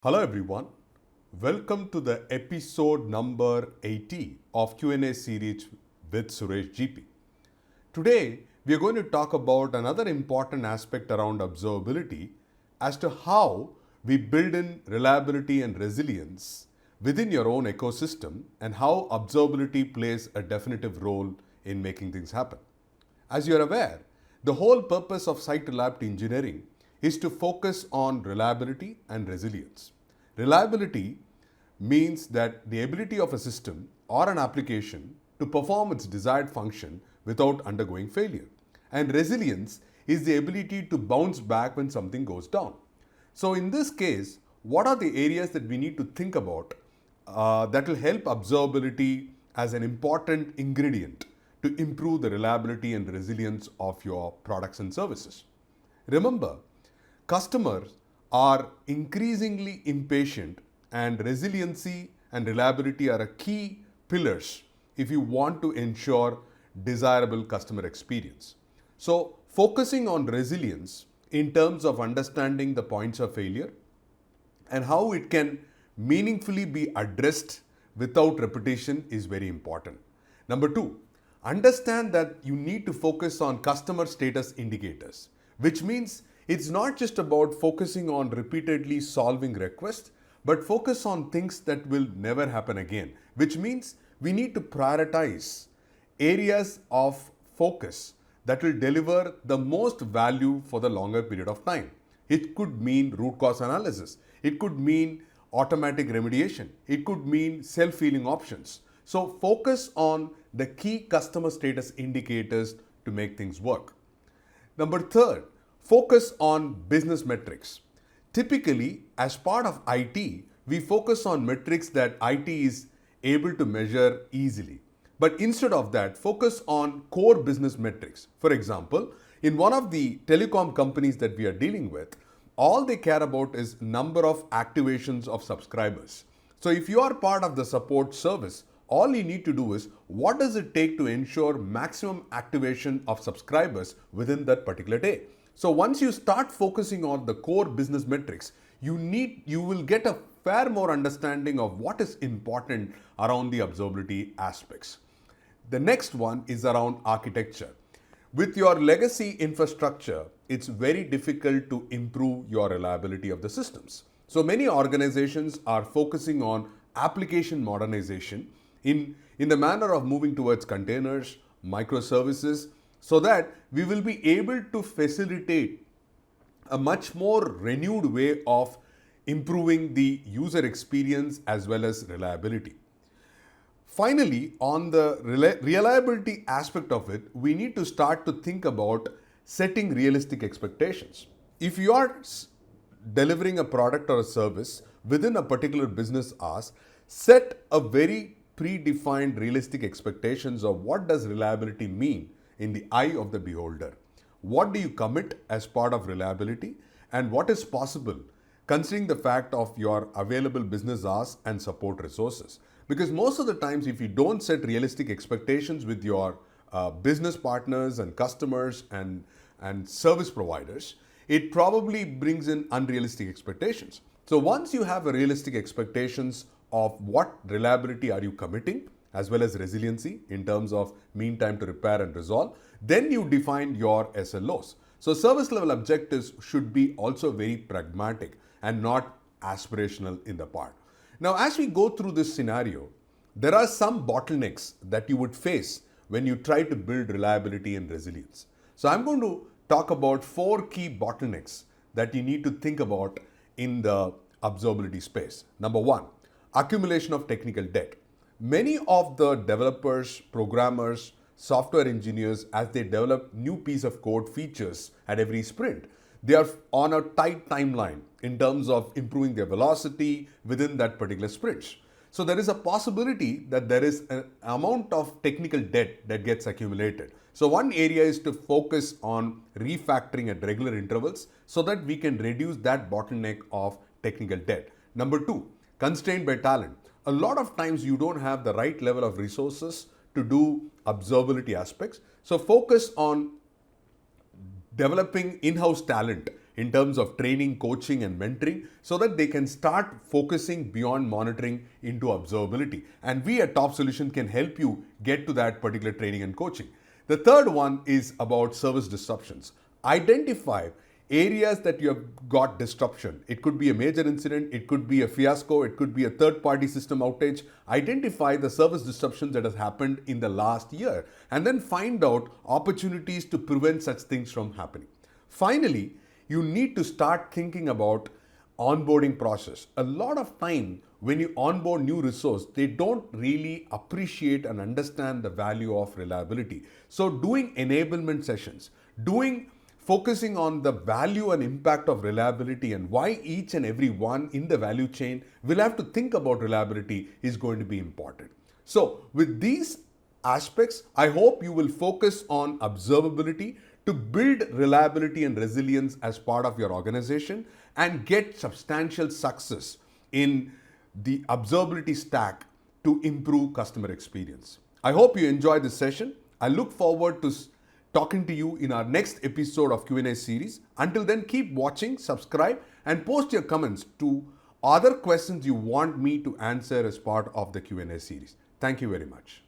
Hello everyone, welcome to the episode number 80 of Q&A series with Suresh GP. Today we are going to talk about another important aspect around observability as to how we build in reliability and resilience within your own ecosystem and how observability plays a definitive role in making things happen. As you are aware, the whole purpose of site reliability engineering is to focus on reliability and resilience. Reliability means that the ability of a system or an application to perform its desired function without undergoing failure. And resilience is the ability to bounce back when something goes down. So in this case, what are the areas that we need to think about that will help observability as an important ingredient to improve the reliability and resilience of your products and services? Remember, customers are increasingly impatient, and resiliency and reliability are a key pillars if you want to ensure desirable customer experience. So focusing on resilience in terms of understanding the points of failure and how it can meaningfully be addressed without repetition is very important. Number two, understand that you need to focus on customer status indicators, which means it's not just about focusing on repeatedly solving requests, but focus on things that will never happen again, which means we need to prioritize areas of focus that will deliver the most value for the longer period of time. It could mean root cause analysis. It could mean automatic remediation. It could mean self-healing options. So focus on the key customer status indicators to make things work. Number third, focus on business metrics. Typically, as part of IT, we focus on metrics that IT is able to measure easily. But instead of that, focus on core business metrics. For example, in one of the telecom companies that we are dealing with, all they care about is number of activations of subscribers. So if you are part of the support service, all you need to do is what does it take to ensure maximum activation of subscribers within that particular day. So once you start focusing on the core business metrics, you will get a fair more understanding of what is important around the observability aspects. The next one is around architecture. With your legacy infrastructure, it's very difficult to improve your reliability of the systems. So many organizations are focusing on application modernization in the manner of moving towards containers, microservices, so that we will be able to facilitate a much more renewed way of improving the user experience as well as reliability. Finally, on the reliability aspect of it, we need to start to think about setting realistic expectations. If you are delivering a product or a service within a particular business hours, set a very predefined realistic expectations of what does reliability mean in the eye of the beholder. What do you commit as part of reliability and what is possible considering the fact of your available business hours and support resources? Because most of the times if you don't set realistic expectations with your business partners and customers and service providers, it probably brings in unrealistic expectations. So once you have a realistic expectations of what reliability are you committing as well as resiliency in terms of mean time to repair and resolve, then you define your SLOs. So service level objectives should be also very pragmatic and not aspirational in the part. Now, as we go through this scenario, there are some bottlenecks that you would face when you try to build reliability and resilience. So I'm going to talk about 4 key bottlenecks that you need to think about in the observability space. Number 1, accumulation of technical debt. Many of the developers, programmers, software engineers, as they develop new piece of code features at every sprint, they are on a tight timeline in terms of improving their velocity within that particular sprint. So there is a possibility that there is an amount of technical debt that gets accumulated. So one area is to focus on refactoring at regular intervals so that we can reduce that bottleneck of technical debt. Number 2, constrained by talent. A lot of times you don't have the right level of resources to do observability aspects. So focus on developing in-house talent in terms of training, coaching, and mentoring so that they can start focusing beyond monitoring into observability. And we at TaUB Solutions can help you get to that particular training and coaching. The third one is about service disruptions. Identify areas that you have got disruption. It could be a major incident, it could be a fiasco, it could be a third-party system outage. Identify the service disruptions that has happened in the last year and then find out opportunities to prevent such things from happening. Finally, you need to start thinking about onboarding process. A lot of time when you onboard new resource, they don't really appreciate and understand the value of reliability. So doing enablement sessions, focusing on the value and impact of reliability and why each and every one in the value chain will have to think about reliability is going to be important. So with these aspects, I hope you will focus on observability to build reliability and resilience as part of your organization and get substantial success in the observability stack to improve customer experience. I hope you enjoyed this session. I look forward to talking to you in our next episode of Q&A series. Until then, keep watching, subscribe, and post your comments to other questions you want me to answer as part of the Q&A series. Thank you very much.